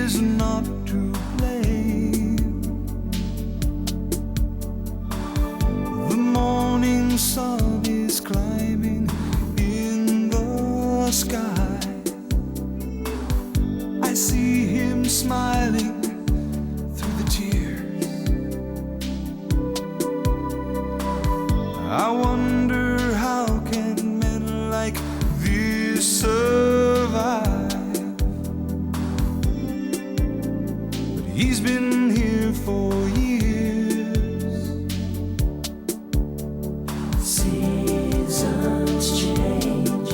is not to blame. The morning sun is climbing in the sky. I see him smiling through the tears. I wonder how can men like this survive? But he's been here for years. Seasons change.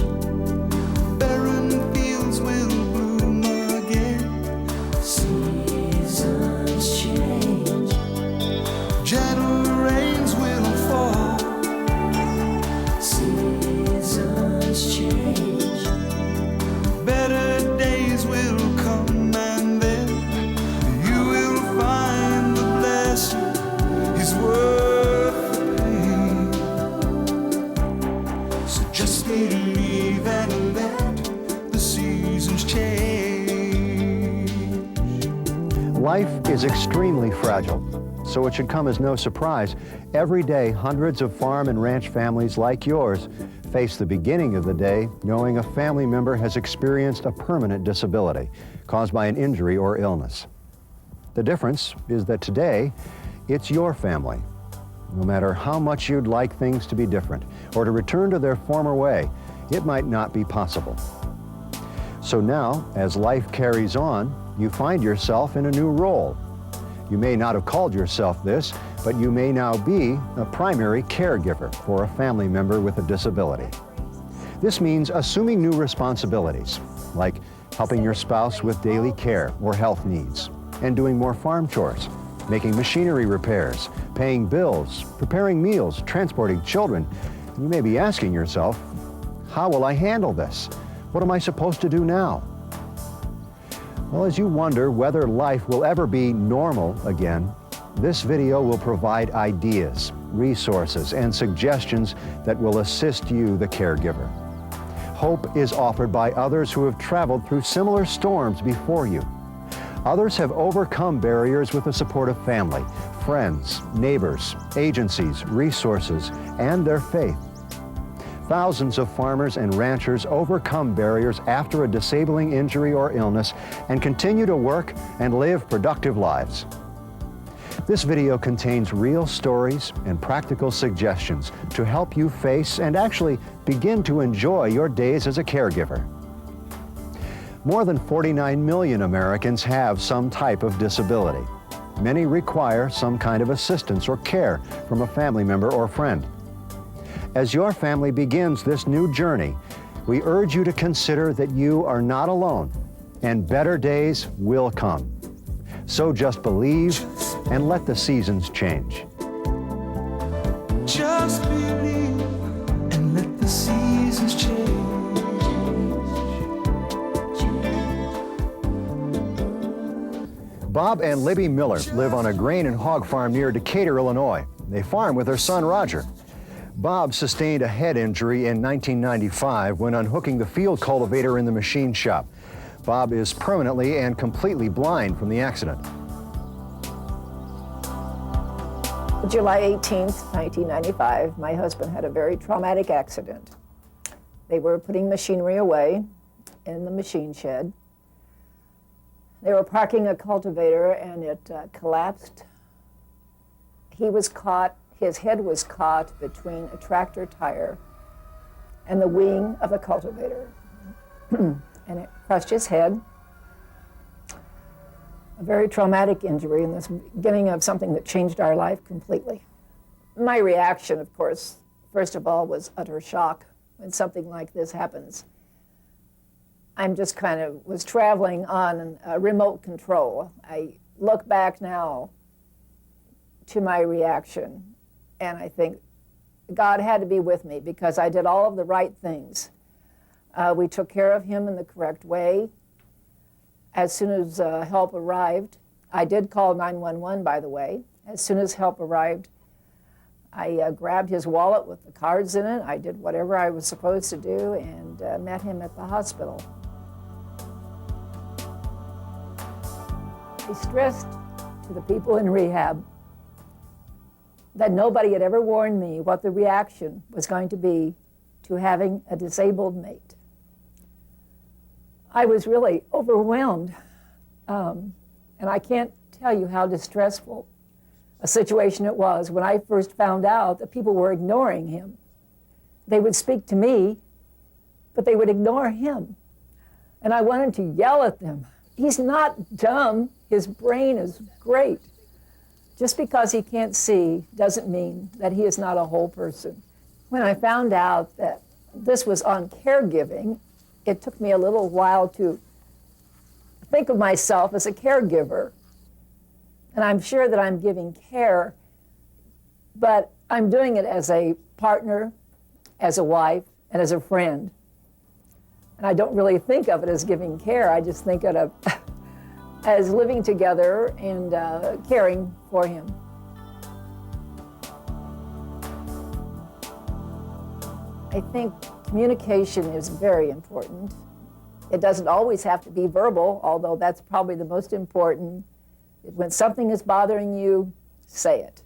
Barren fields will bloom again. Seasons change. Gentle rains will fall. Seasons change. Better days will come, and then you will find the blessing is worth the pain. So just believe and let the seasons change. Life is extremely fragile, so it should come as no surprise. Every day, hundreds of farm and ranch families like yours face the beginning of the day knowing a family member has experienced a permanent disability caused by an injury or illness. The difference is that today, it's your family. No matter how much you'd like things to be different or to return to their former way, it might not be possible. So now, as life carries on, you find yourself in a new role. You may not have called yourself this, but you may now be a primary caregiver for a family member with a disability. This means assuming new responsibilities, like helping your spouse with daily care or health needs, and doing more farm chores, making machinery repairs, paying bills, preparing meals, transporting children. You may be asking yourself, how will I handle this? What am I supposed to do now? Well, as you wonder whether life will ever be normal again, this video will provide ideas, resources, and suggestions that will assist you, the caregiver. Hope is offered by others who have traveled through similar storms before you. Others have overcome barriers with the support of family, friends, neighbors, agencies, resources, and their faith. Thousands of farmers and ranchers overcome barriers after a disabling injury or illness and continue to work and live productive lives. This video contains real stories and practical suggestions to help you face and actually begin to enjoy your days as a caregiver. More than 49 million Americans have some type of disability. Many require some kind of assistance or care from a family member or friend. As your family begins this new journey, we urge you to consider that you are not alone and better days will come. So just believe and let the seasons change. Just believe and let the seasons change. Bob and Libby Miller live on a grain and hog farm near Decatur, Illinois. They farm with their son, Roger. Bob sustained a head injury in 1995 when unhooking the field cultivator in the machine shop. Bob is permanently and completely blind from the accident. July 18th, 1995, my husband had a very traumatic accident. They were putting machinery away in the machine shed. They were parking a cultivator and it collapsed. He was caught, his head was caught between a tractor tire and the wing of a cultivator. And it crushed his head. A very traumatic injury and the beginning of something that changed our life completely. My reaction, of course, first of all, was utter shock when something like this happens. I'm just kind of was traveling on remote control. I look back now to my reaction, and I think God had to be with me because I did all of the right things. We took care of him in the correct way. As soon as help arrived, I did call 911, by the way. As soon as help arrived, I grabbed his wallet with the cards in it. I did whatever I was supposed to do and met him at the hospital. I stressed to the people in rehab that nobody had ever warned me what the reaction was going to be to having a disabled mate. I was really overwhelmed, and I can't tell you how distressful a situation it was when I first found out that people were ignoring him. They would speak to me, but they would ignore him. And I wanted to yell at them. He's not dumb. His brain is great. Just because he can't see doesn't mean that he is not a whole person. When I found out that this was on caregiving, it took me a little while to think of myself as a caregiver. And I'm sure that I'm giving care, but I'm doing it as a partner, as a wife, and as a friend. And I don't really think of it as giving care. I just think of it as living together and caring for him. I think communication is very important. It doesn't always have to be verbal, although that's probably the most important. When something is bothering you, say it.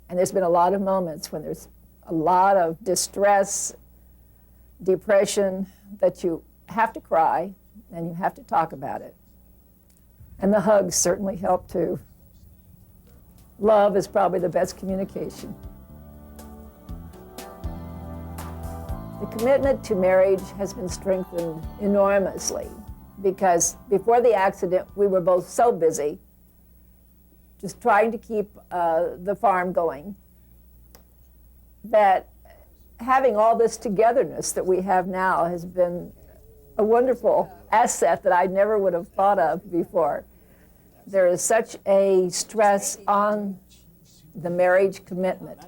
And there's been a lot of moments when there's a lot of distress, depression, that you have to cry and you have to talk about it. And the hugs certainly help too. Love is probably the best communication. The commitment to marriage has been strengthened enormously because before the accident, we were both so busy just trying to keep the farm going that having all this togetherness that we have now has been a wonderful asset that I never would have thought of before. There is such a stress on the marriage commitment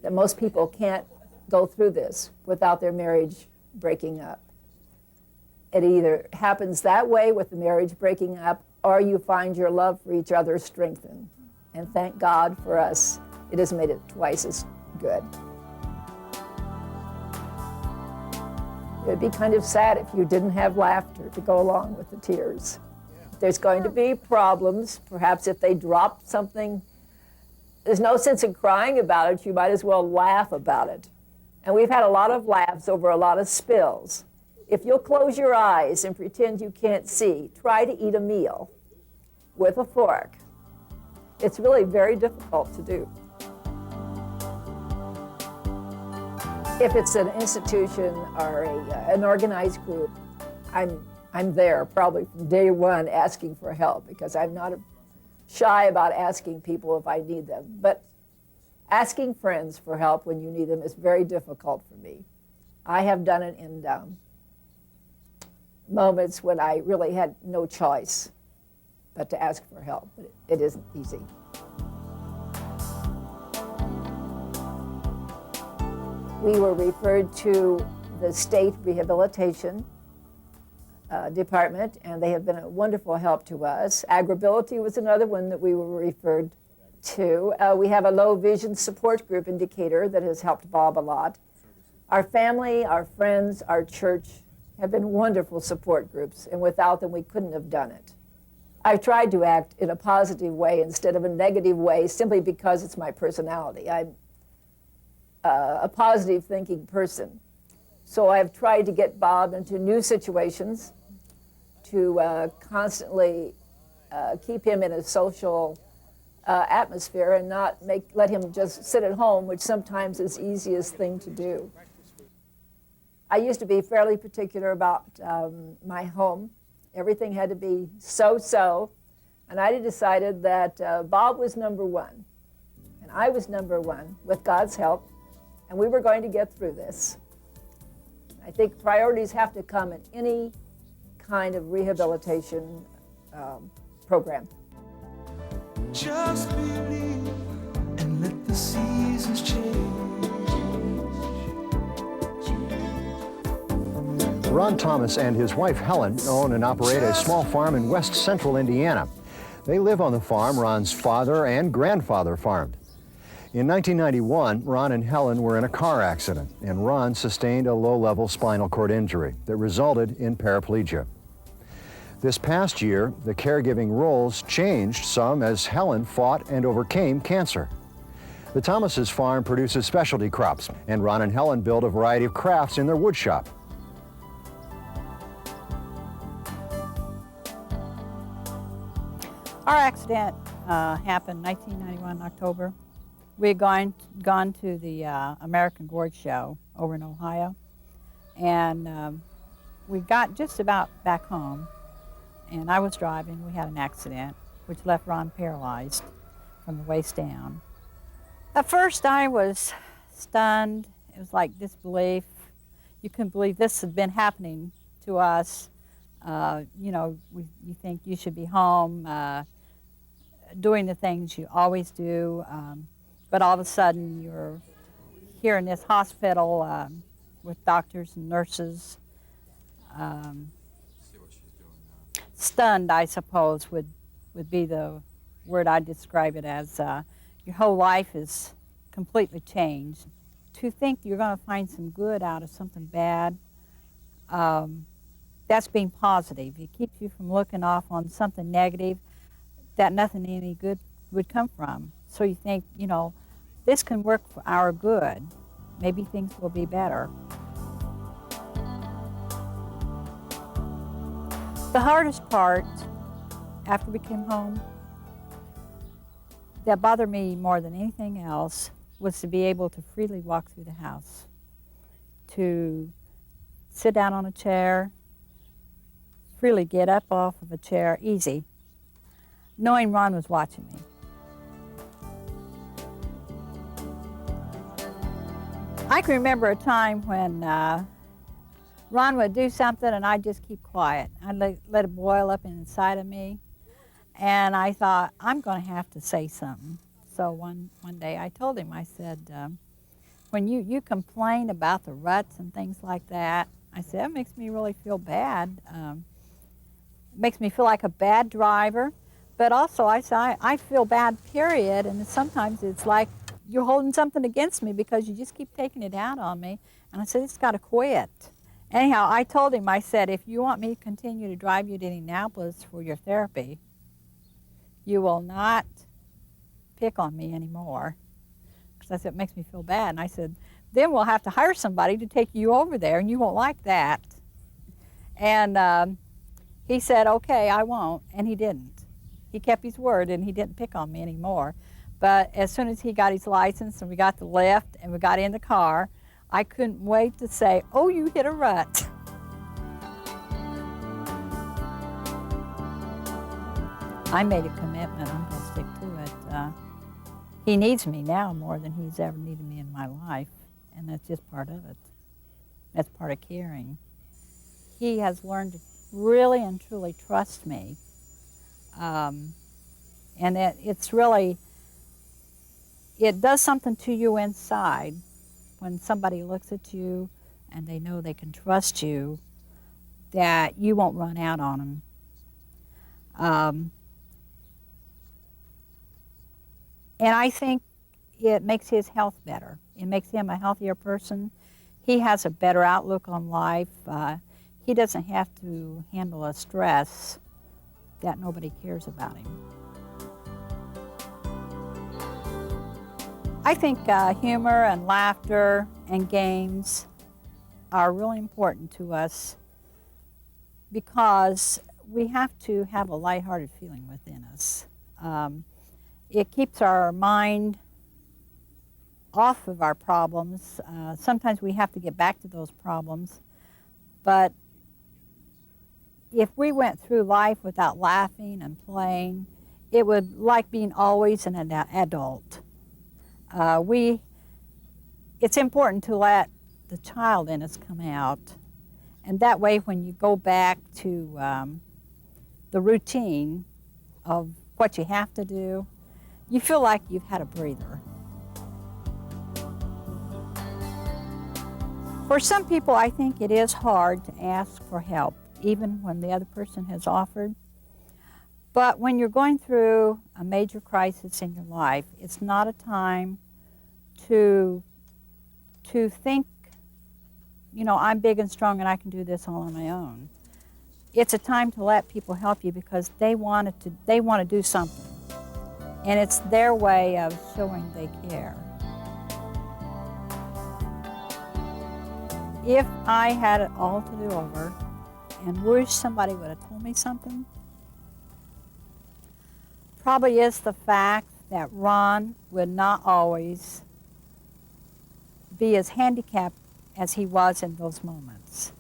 that most people can't go through this without their marriage breaking up. It either happens that way with the marriage breaking up, or you find your love for each other strengthened. And thank God for us, it has made it twice as good. It would be kind of sad if you didn't have laughter to go along with the tears. There's going to be problems, perhaps if they drop something. There's no sense in crying about it, you might as well laugh about it. And we've had a lot of laughs over a lot of spills. If you'll close your eyes and pretend you can't see, try to eat a meal with a fork. It's really very difficult to do. If it's an institution or an organized group, I'm there probably from day one asking for help because I'm not shy about asking people if I need them. But asking friends for help when you need them is very difficult for me. I have done it in moments when I really had no choice but to ask for help, but it isn't easy. We were referred to the state rehabilitation department, and they have been a wonderful help to us. Agribility was another one that we were referred to. We have a low vision support group in Decatur that has helped Bob a lot. Our family, our friends, our church have been wonderful support groups, and without them we couldn't have done it. I've tried to act in a positive way instead of a negative way simply because it's my personality. I'm a positive thinking person. So I've tried to get Bob into new situations, to constantly keep him in a social atmosphere and not let him just sit at home, which sometimes is the easiest thing to do. I used to be fairly particular about my home. Everything had to be so-so, and I decided that Bob was number one, and I was number one with God's help, and we were going to get through this. I think priorities have to come in any kind of rehabilitation program. Just believe and let the seasons change. Ron Thomas and his wife Helen own and operate a small farm in west central Indiana. They live on the farm Ron's father and grandfather farmed. In 1991, Ron and Helen were in a car accident, and Ron sustained a low-level spinal cord injury that resulted in paraplegia. This past year, the caregiving roles changed some as Helen fought and overcame cancer. The Thomas's farm produces specialty crops, and Ron and Helen build a variety of crafts in their wood shop. Our accident happened 1991 October. We had gone to the American Gorge Show over in Ohio, and we got just about back home, and I was driving. We had an accident which left Ron paralyzed from the waist down. At first I was stunned. It was like disbelief. You couldn't believe this had been happening to us. You know, you think you should be home doing the things you always do, but all of a sudden you're here in this hospital with doctors and nurses. Stunned, I suppose, would be the word I'd describe it as. Your whole life is completely changed. To think you're going to find some good out of something bad, that's being positive. It keeps you from looking off on something negative that nothing any good would come from. So you think, you know, this can work for our good. Maybe things will be better. The hardest part after we came home, that bothered me more than anything else, was to be able to freely walk through the house, to sit down on a chair, freely get up off of a chair, easy, knowing Ron was watching me. I can remember a time when Ron would do something and I'd just keep quiet. I'd let it boil up inside of me. And I thought, I'm going to have to say something. So one day I told him, I said, when you complain about the ruts and things like that, I said, that makes me really feel bad. It makes me feel like a bad driver. But also, I said, I feel bad, period. And sometimes it's like you're holding something against me because you just keep taking it out on me. And I said, it's got to quit. Anyhow, I told him, I said, if you want me to continue to drive you to Indianapolis for your therapy, you will not pick on me anymore. Because I said, it makes me feel bad. And I said, then we'll have to hire somebody to take you over there, and you won't like that. And he said, okay, I won't. And he didn't. He kept his word, and he didn't pick on me anymore. But as soon as he got his license and we got the lift and we got in the car, I couldn't wait to say, oh, you hit a rut. I made a commitment. I'm going to stick to it. He needs me now more than he's ever needed me in my life, and that's just part of it. That's part of caring. He has learned to really and truly trust me, and that it's really, it does something to you inside when somebody looks at you and they know they can trust you, that you won't run out on them. And I think it makes his health better. It makes him a healthier person. He has a better outlook on life. He doesn't have to handle a stress that nobody cares about him. I think humor and laughter and games are really important to us because we have to have a lighthearted feeling within us. It keeps our mind off of our problems. Sometimes we have to get back to those problems, but if we went through life without laughing and playing, it would like being always an adult. It's important to let the child in us come out, and that way when you go back to the routine of what you have to do, you feel like you've had a breather. For some people, I think it is hard to ask for help, even when the other person has offered. But when you're going through a major crisis in your life, it's not a time to think, you know, I'm big and strong and I can do this all on my own. it's a time to let people help you because they want to do something. And it's their way of showing they care. If I had it all to do over and wish somebody would have told me something, probably is the fact that Ron would not always be as handicapped as he was in those moments.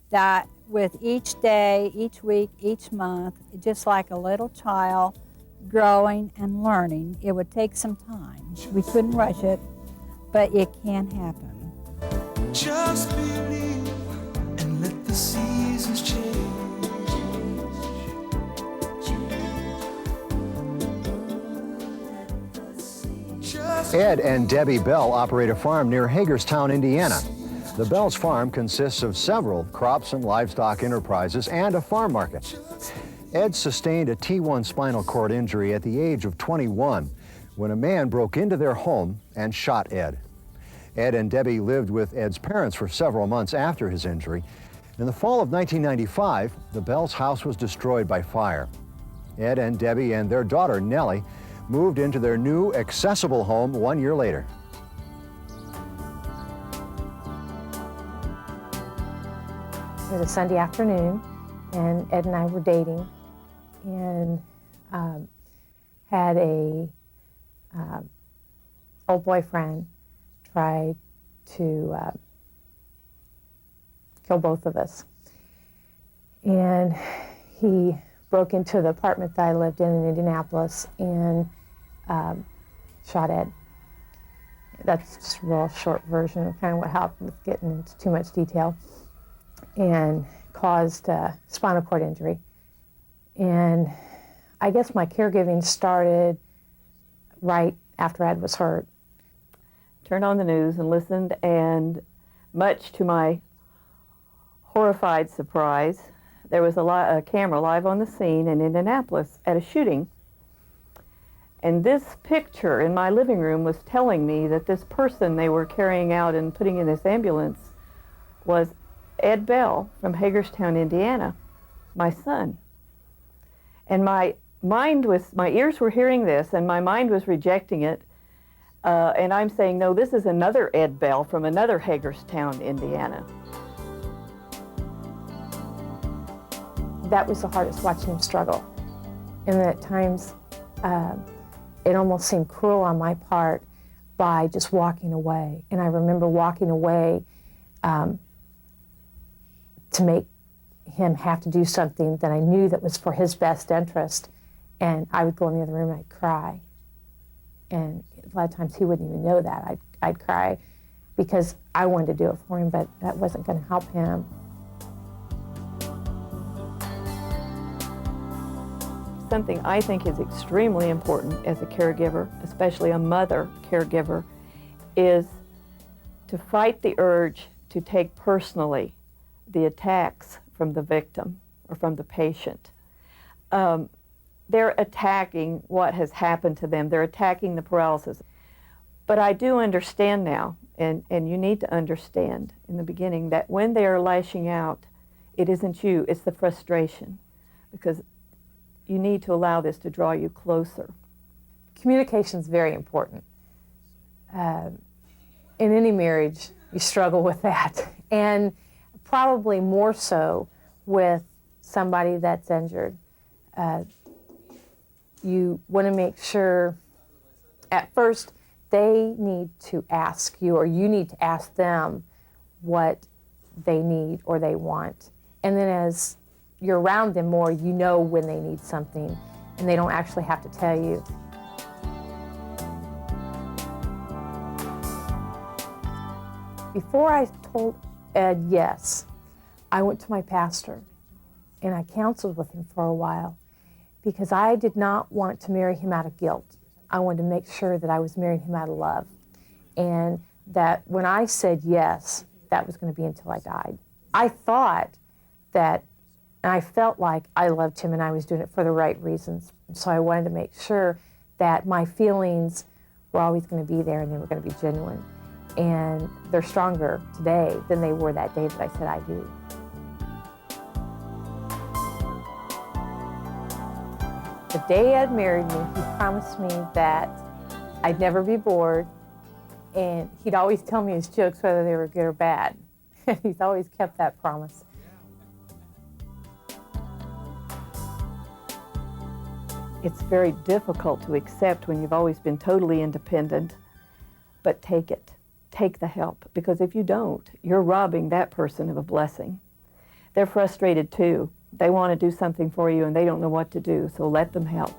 That with each day, each week, each month, just like a little child growing and learning, it would take some time. We couldn't rush it, but it can happen. Just believe and let the seasons change. Ed and Debbie Bell operate a farm near Hagerstown, Indiana. The Bell's farm consists of several crops and livestock enterprises and a farm market. Ed sustained a T1 spinal cord injury at the age of 21 when a man broke into their home and shot Ed. Ed and Debbie lived with Ed's parents for several months after his injury. In the fall of 1995, the Bell's house was destroyed by fire. Ed and Debbie and their daughter, Nellie, moved into their new accessible home 1 year later. It was a Sunday afternoon, and Ed and I were dating, and had a old boyfriend try to kill both of us. And he broke into the apartment that I lived in Indianapolis and shot Ed. That's just a real short version of kind of what happened with getting into too much detail. And caused spinal cord injury. And I guess my caregiving started right after Ed was hurt. Turned on the news and listened, and much to my horrified surprise, there was a camera live on the scene in Indianapolis at a shooting. And this picture in my living room was telling me that this person they were carrying out and putting in this ambulance was Ed Bell from Hagerstown, Indiana, my son. And my ears were hearing this, and my mind was rejecting it. And I'm saying, no, this is another Ed Bell from another Hagerstown, Indiana. That was the hardest, watching him struggle. And at times, it almost seemed cruel on my part by just walking away. And I remember walking away to make him have to do something that I knew that was for his best interest. And I would go in the other room and I'd cry. And a lot of times he wouldn't even know that. I'd cry because I wanted to do it for him, but that wasn't going to help him. Something I think is extremely important as a caregiver, especially a mother caregiver, is to fight the urge to take personally the attacks from the victim or from the patient. They're attacking what has happened to them. They're attacking the paralysis. But I do understand now, and you need to understand in the beginning, that when they are lashing out, it isn't you, it's the frustration, because you need to allow this to draw you closer. Communication is very important. In any marriage, you struggle with that. And probably more so with somebody that's injured. You want to make sure, at first, they need to ask you, or you need to ask them what they need or they want. And then as you're around them more, you know when they need something, and they don't actually have to tell you. Before I told Ed yes, I went to my pastor and I counseled with him for a while, because I did not want to marry him out of guilt. I wanted to make sure that I was marrying him out of love, and that when I said yes, that was going to be until I died. I thought that, and I felt like I loved him and I was doing it for the right reasons. So I wanted to make sure that my feelings were always going to be there and they were going to be genuine. And they're stronger today than they were that day that I said I do. The day Ed married me, he promised me that I'd never be bored, and he'd always tell me his jokes whether they were good or bad. He's always kept that promise. It's very difficult to accept when you've always been totally independent, but take it. Take the help, because if you don't, you're robbing that person of a blessing. They're frustrated too. They want to do something for you and they don't know what to do, so let them help.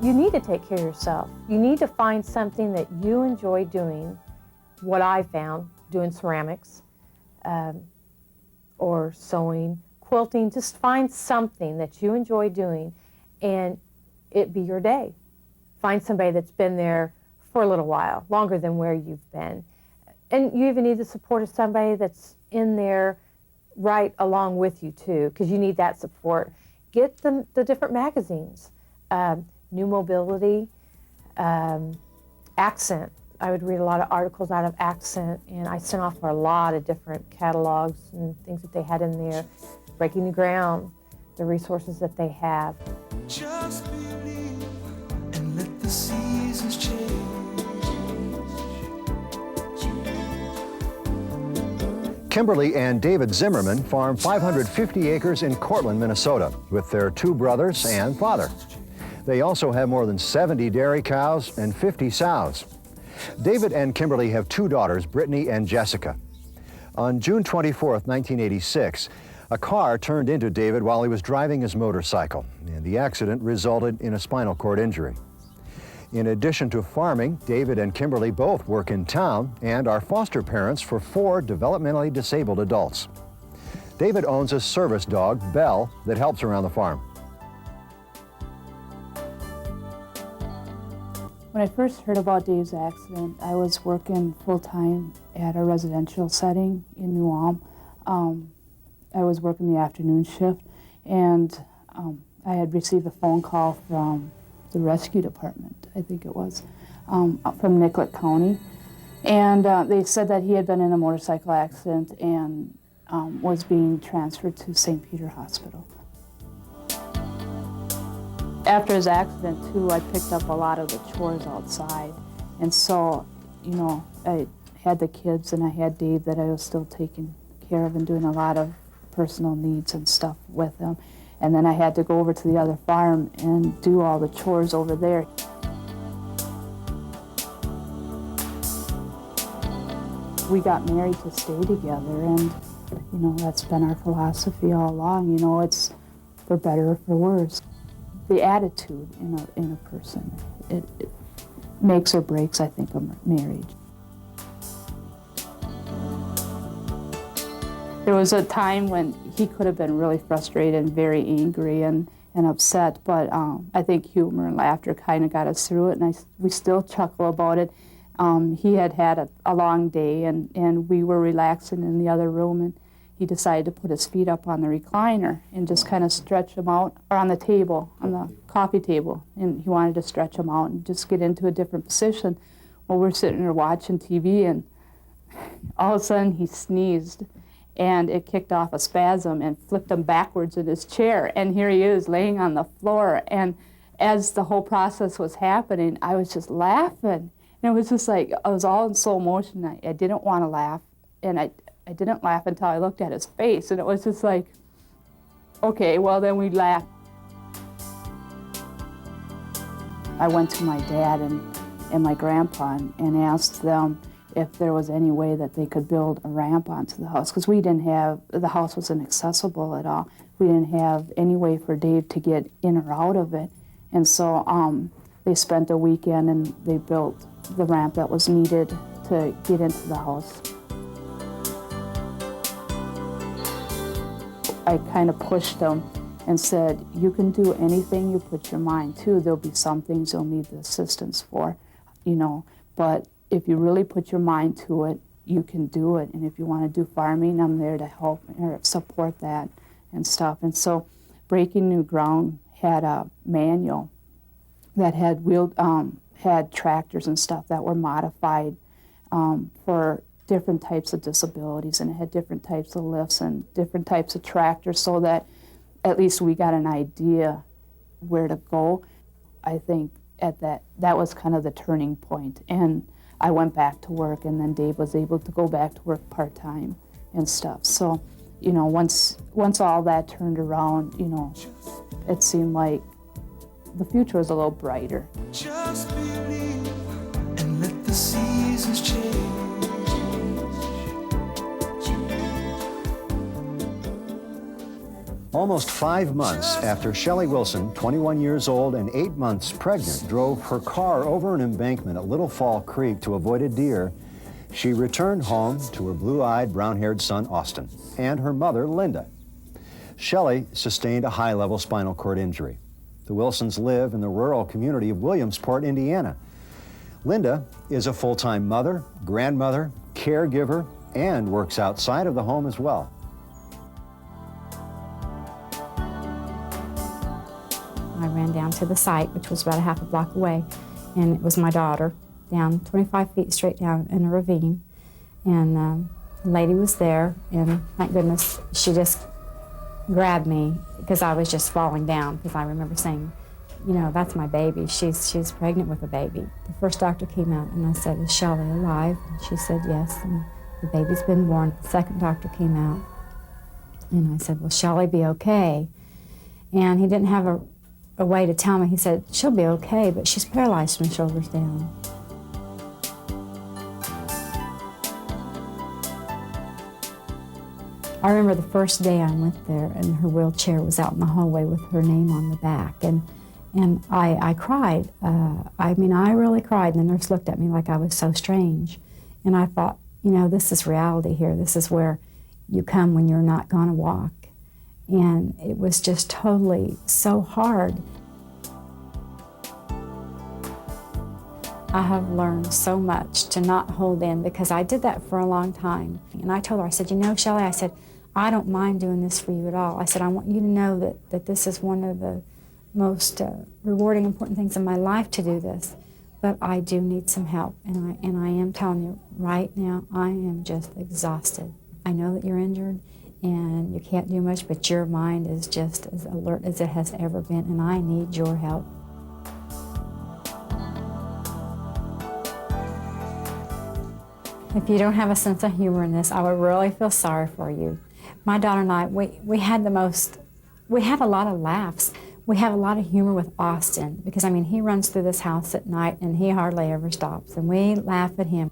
You need to take care of yourself. You need to find something that you enjoy doing. What I found, doing ceramics, or sewing, quilting, just find something that you enjoy doing and it be your day. Find somebody that's been there for a little while, longer than where you've been. And you even need the support of somebody that's in there right along with you too, because you need that support. Get the different magazines, New Mobility, Accent. I would read a lot of articles out of Accent, and I sent off for a lot of different catalogs and things that they had in there. Breaking the Ground, the resources that they have. Just believe and let the seasons change. Kimberly and David Zimmerman farm 550 acres in Cortland, Minnesota, with their 2 brothers and father. They also have more than 70 dairy cows and 50 sows. David and Kimberly have 2 daughters, Brittany and Jessica. On June 24th, 1986, a car turned into David while he was driving his motorcycle, and the accident resulted in a spinal cord injury. In addition to farming, David and Kimberly both work in town and are foster parents for 4 developmentally disabled adults. David owns a service dog, Belle, that helps around the farm. When I first heard about Dave's accident, I was working full-time at a residential setting in New Ulm. I was working the afternoon shift, and I had received a phone call from the rescue department, I think it was, from Nicollet County. And they said that he had been in a motorcycle accident and was being transferred to St. Peter Hospital. After his accident, too, I picked up a lot of the chores outside. And so, you know, I had the kids and I had Dave that I was still taking care of and doing a lot of personal needs and stuff with him. And then I had to go over to the other farm and do all the chores over there. We got married to stay together, and, you know, that's been our philosophy all along. You know, it's for better or for worse. The attitude in a person, it makes or breaks, I think, a marriage. There was a time when he could have been really frustrated and very angry and upset, but I think humor and laughter kind of got us through it, and we still chuckle about it. He had a long day, and we were relaxing in the other room, and he decided to put his feet up on the recliner and just kind of stretch them out, or on the table, on the coffee table, and he wanted to stretch them out and just get into a different position. Well, we're sitting there watching TV, and all of a sudden he sneezed, and it kicked off a spasm and flipped him backwards in his chair, and here he is laying on the floor. And as the whole process was happening, I was just laughing. And it was just like, I was all in slow motion. I didn't want to laugh, and I didn't laugh until I looked at his face, and it was just like, okay, well, then we laughed. I went to my dad and my grandpa and asked them if there was any way that they could build a ramp onto the house, because the house wasn't accessible at all. We didn't have any way for Dave to get in or out of it. And so they spent a weekend and they built the ramp that was needed to get into the house. I kind of pushed them and said, you can do anything you put your mind to. There'll be some things you'll need the assistance for, you know, but if you really put your mind to it, you can do it. And if you want to do farming, I'm there to help or support that and stuff. And so Breaking New Ground had a manual that had had tractors and stuff that were modified for different types of disabilities, and it had different types of lifts and different types of tractors, so that at least we got an idea where to go. I think at that was kind of the turning point, and I went back to work, and then Dave was able to go back to work part-time and stuff. So, you know, once all that turned around, you know, it seemed like the future was a little brighter. Just believe and let the seasons change. Almost 5 months after Shelley Wilson, 21 years old and 8 months pregnant, drove her car over an embankment at Little Fall Creek to avoid a deer, she returned home to her blue-eyed, brown-haired son, Austin, and her mother, Linda. Shelley sustained a high-level spinal cord injury. The Wilsons live in the rural community of Williamsport, Indiana. Linda is a full-time mother, grandmother, caregiver, and works outside of the home as well. I ran down to the site, which was about a half a block away, and it was my daughter, down 25 feet straight down in a ravine. And the lady was there, and thank goodness she just grabbed me because I was just falling down, because I remember saying, you know, that's my baby. She's pregnant with a baby. The first doctor came out, and I said, is Shelley alive? And she said, yes, and the baby's been born. The second doctor came out, and I said, will Shelley be okay? And he didn't have a way to tell me. He said, she'll be okay, but she's paralyzed from the shoulders down. I remember the first day I went there, and her wheelchair was out in the hallway with her name on the back, and I cried. I mean, I really cried, and the nurse looked at me like I was so strange. And I thought, you know, this is reality here. This is where you come when you're not going to walk. And it was just totally so hard. I have learned so much to not hold in, because I did that for a long time. And I told her, I said, you know, Shelley, I said, I don't mind doing this for you at all. I said, I want you to know that this is one of the most rewarding, important things in my life to do this. But I do need some help. And I am telling you, right now, I am just exhausted. I know that you're injured and you can't do much, but your mind is just as alert as it has ever been, and I need your help. If you don't have a sense of humor in this, I would really feel sorry for you. My daughter and I, we had a lot of laughs. We have a lot of humor with Austin, because I mean, he runs through this house at night and he hardly ever stops, and we laugh at him.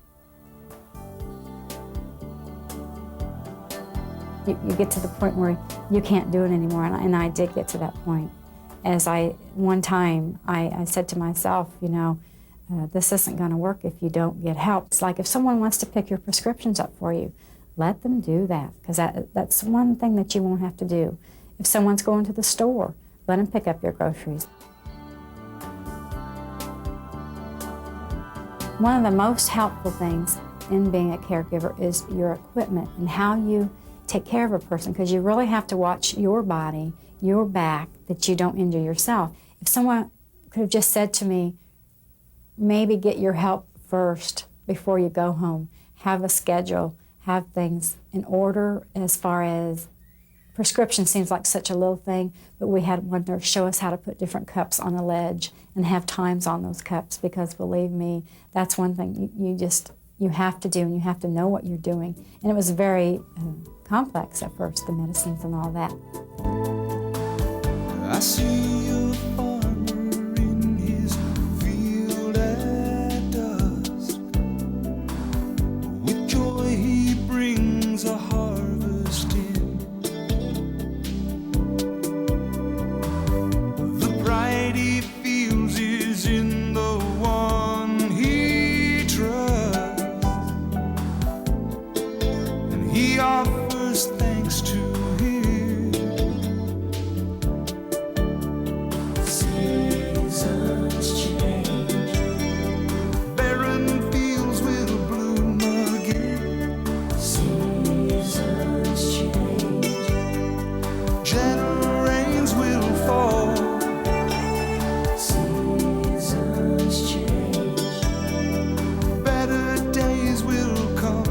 You get to the point where you can't do it anymore, and I did get to that point. One time I said to myself, you know, this isn't going to work if you don't get help. It's like if someone wants to pick your prescriptions up for you, let them do that, because that's one thing that you won't have to do. If someone's going to the store, let them pick up your groceries. One of the most helpful things in being a caregiver is your equipment and how you take care of a person, because you really have to watch your body, your back, that you don't injure yourself. If someone could have just said to me, maybe get your help first before you go home, have a schedule, have things in order. As far as prescription seems like such a little thing, but we had one nurse show us how to put different cups on a ledge and have times on those cups, because believe me, that's one thing you have to do, and you have to know what you're doing. And it was very complex at first, the medicines and all that. I see a farmer in his field at dusk. With joy he brings a harvest in. The pride he feels is in the one he trusts, and he offers thanks to him. Seasons change, barren fields will bloom again. Seasons change, gentle rains will fall. Seasons change, better days will come.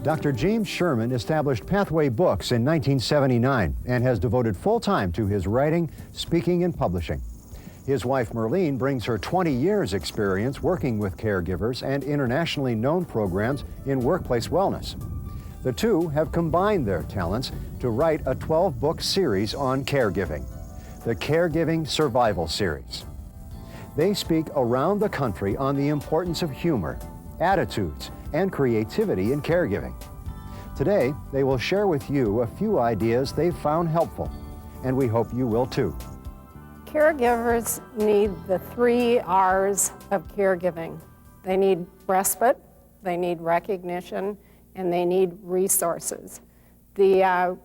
Dr. James Sherman established Pathway Books in 1979 and has devoted full time to his writing, speaking, and publishing. His wife Merlene brings her 20 years experience working with caregivers and internationally known programs in workplace wellness. The two have combined their talents to write a 12-book series on caregiving, the Caregiving Survival Series. They speak around the country on the importance of humor, attitudes, and creativity in caregiving. Today, they will share with you a few ideas they've found helpful, and we hope you will too. Caregivers need the 3 R's of caregiving. They need respite, they need recognition, and they need resources. The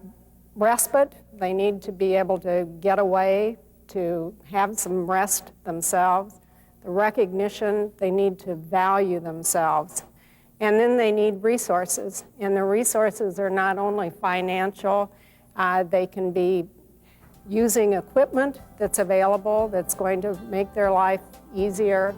respite, they need to be able to get away, to have some rest themselves. The recognition, they need to value themselves. And then they need resources. And the resources are not only financial, they can be using equipment that's available that's going to make their life easier.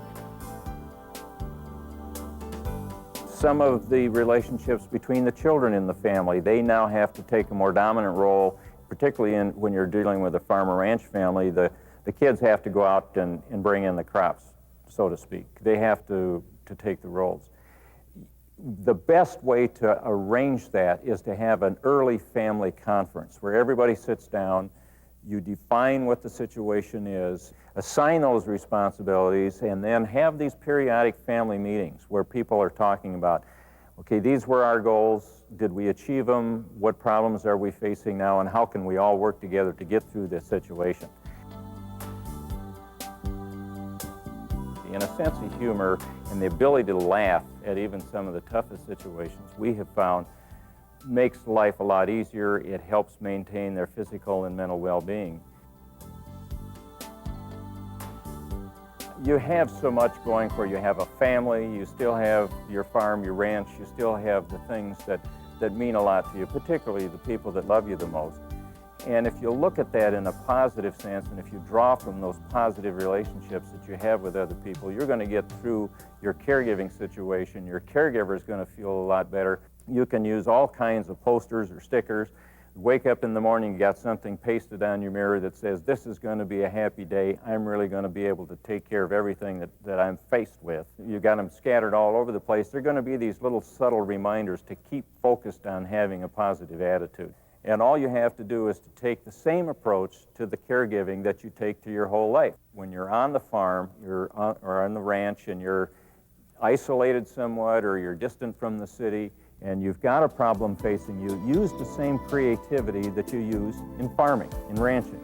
Some of the relationships between the children in the family, they now have to take a more dominant role, particularly when you're dealing with a farm or ranch family. The kids have to go out and bring in the crops, so to speak. They have to take the roles. The best way to arrange that is to have an early family conference where everybody sits down, you define what the situation is, assign those responsibilities, and then have these periodic family meetings where people are talking about, okay, these were our goals, did we achieve them, what problems are we facing now, and how can we all work together to get through this situation. And a sense of humor and the ability to laugh at even some of the toughest situations we have found makes life a lot easier. It helps maintain their physical and mental well-being. You have so much going for you. You have a family, you still have your farm, your ranch, you still have the things that mean a lot to you, particularly the people that love you the most. And if you look at that in a positive sense, and if you draw from those positive relationships that you have with other people, you're going to get through your caregiving situation. Your caregiver is going to feel a lot better. You can use all kinds of posters or stickers. Wake up in the morning, you got something pasted on your mirror that says, this is going to be a happy day. I'm really going to be able to take care of everything that I'm faced with. You got them scattered all over the place. They're going to be these little subtle reminders to keep focused on having a positive attitude. And all you have to do is to take the same approach to the caregiving that you take to your whole life. When you're on the farm or on the ranch and you're isolated somewhat or you're distant from the city and you've got a problem facing you, use the same creativity that you use in farming, in ranching.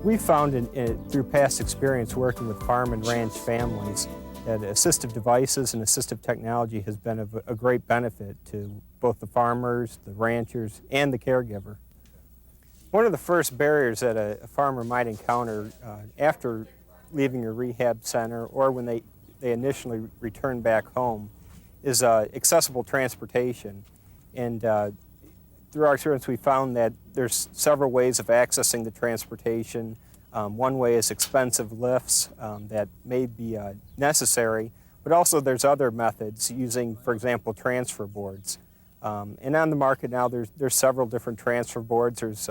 We found through past experience working with farm and ranch families that assistive devices and assistive technology has been of a great benefit to both the farmers, the ranchers, and the caregiver. One of the first barriers that a farmer might encounter after leaving a rehab center or when they initially return back home is accessible transportation. And through our experience, we found that there's several ways of accessing the transportation. One way is expensive lifts that may be necessary, but also there's other methods using, for example, transfer boards. And on the market now, there's several different transfer boards. There's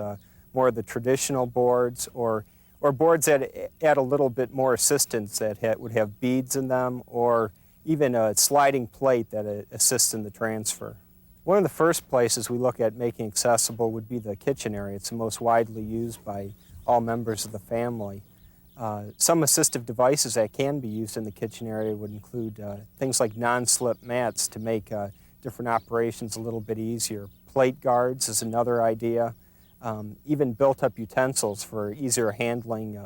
more of the traditional boards or boards that add a little bit more assistance that would have beads in them or even a sliding plate that assists in the transfer. One of the first places we look at making accessible would be the kitchen area. It's the most widely used by all members of the family. Some assistive devices that can be used in the kitchen area would include things like non-slip mats to make different operations a little bit easier. Plate guards is another idea. Even built-up utensils for easier handling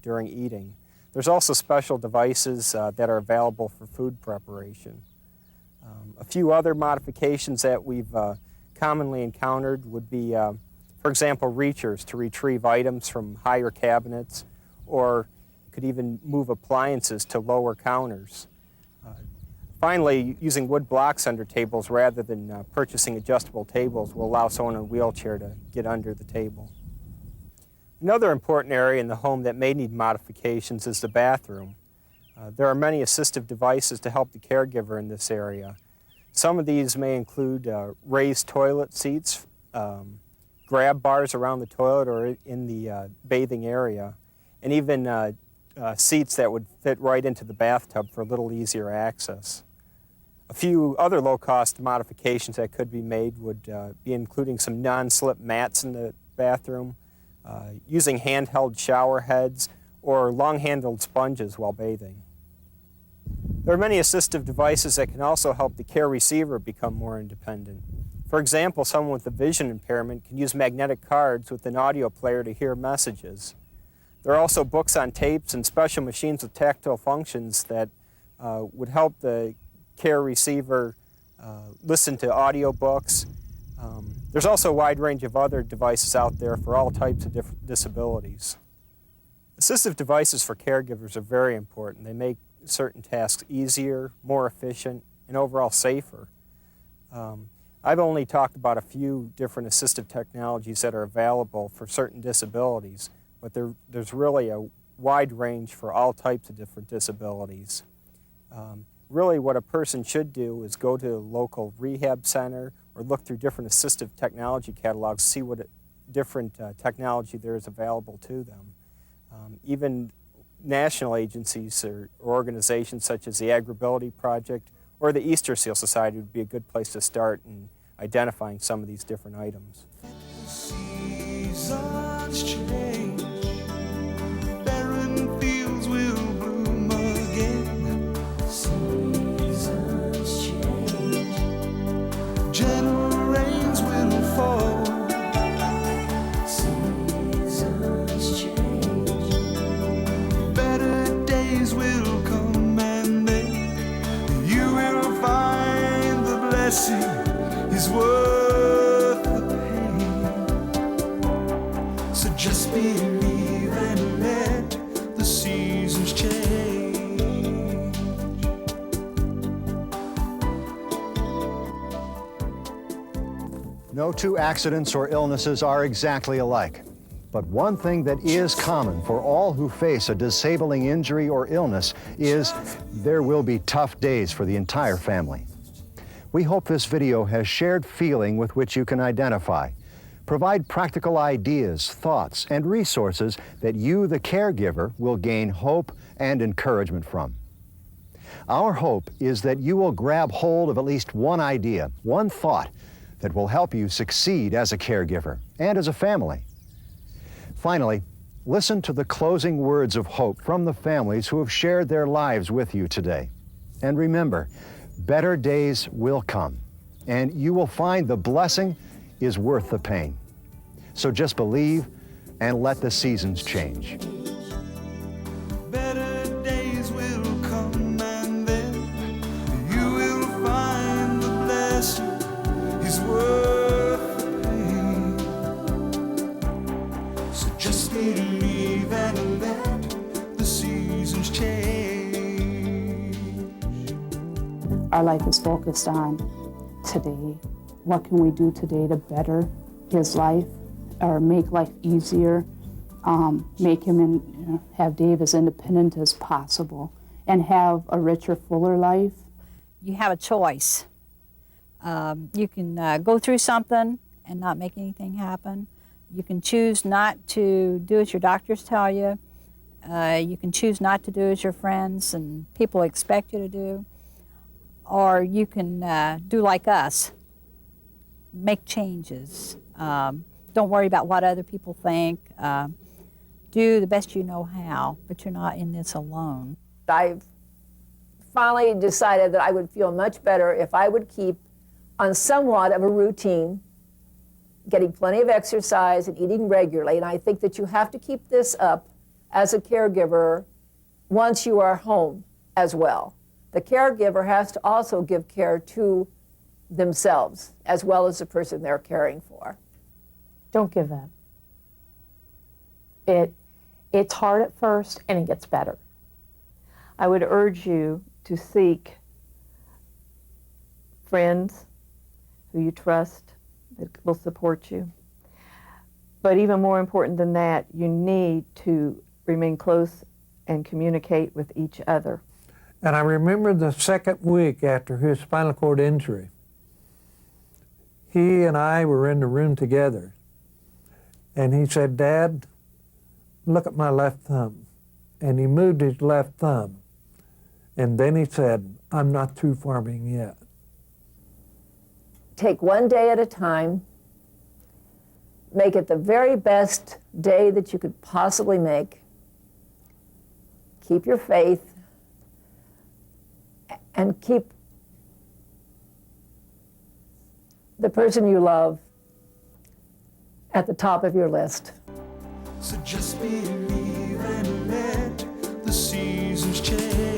during eating. There's also special devices that are available for food preparation. A few other modifications that we've commonly encountered would be, for example, reachers to retrieve items from higher cabinets, or you could even move appliances to lower counters. Finally, using wood blocks under tables rather than purchasing adjustable tables will allow someone in a wheelchair to get under the table. Another important area in the home that may need modifications is the bathroom. There are many assistive devices to help the caregiver in this area. Some of these may include raised toilet seats, grab bars around the toilet or in the bathing area, and even seats that would fit right into the bathtub for a little easier access. A few other low-cost modifications that could be made would be including some non-slip mats in the bathroom, using handheld shower heads, or long-handled sponges while bathing. There are many assistive devices that can also help the care receiver become more independent. For example, someone with a vision impairment can use magnetic cards with an audio player to hear messages. There are also books on tapes and special machines with tactile functions that would help the care receiver listen to audio books. There's also a wide range of other devices out there for all types of different disabilities. Assistive devices for caregivers are very important. They make certain tasks easier, more efficient, and overall safer. I've only talked about a few different assistive technologies that are available for certain disabilities, but there's really a wide range for all types of different disabilities. Really what a person should do is go to a local rehab center or look through different assistive technology catalogs, see what different technology there is available to them. Even national agencies or organizations such as the Agribility Project or the Easter Seal Society would be a good place to start in identifying some of these different items. Seasons change, barren fields will bloom again. Seasons change, gentle rains will fall. Seasons change, better days will come, and then you will find the blessing is worth the pain. So just believe and let the seasons change. No two accidents or illnesses are exactly alike. But one thing that is common for all who face a disabling injury or illness is there will be tough days for the entire family. We hope this video has shared feeling with which you can identify. Provide practical ideas, thoughts, and resources that you, the caregiver, will gain hope and encouragement from. Our hope is that you will grab hold of at least one idea, one thought that will help you succeed as a caregiver and as a family. Finally, listen to the closing words of hope from the families who have shared their lives with you today. And remember, better days will come, and you will find the blessing is worth the pain. So just believe and let the seasons change. Better days will come, and then you will find the blessing is worth the pain. So just believe and let the seasons change. Our life is focused on today. What can we do today to better his life or make life easier, make him have Dave as independent as possible and have a richer, fuller life? You have a choice. You can go through something and not make anything happen. You can choose not to do as your doctors tell you. You can choose not to do as your friends and people expect you to do. Or you can do like us, make changes. Don't worry about what other people think. Do the best you know how, but you're not in this alone. I've finally decided that I would feel much better if I would keep on somewhat of a routine, getting plenty of exercise and eating regularly. And I think that you have to keep this up as a caregiver once you are home as well. The caregiver has to also give care to themselves as well as the person they're caring for. Don't give up. It's hard at first and it gets better. I would urge you to seek friends who you trust that will support you. But even more important than that, you need to remain close and communicate with each other. And I remember the second week after his spinal cord injury, he and I were in the room together. And he said, "Dad, look at my left thumb." And he moved his left thumb. And then he said, "I'm not through farming yet." Take one day at a time. Make it the very best day that you could possibly make. Keep your faith. And keep the person you love at the top of your list. So just believe and let the seasons change.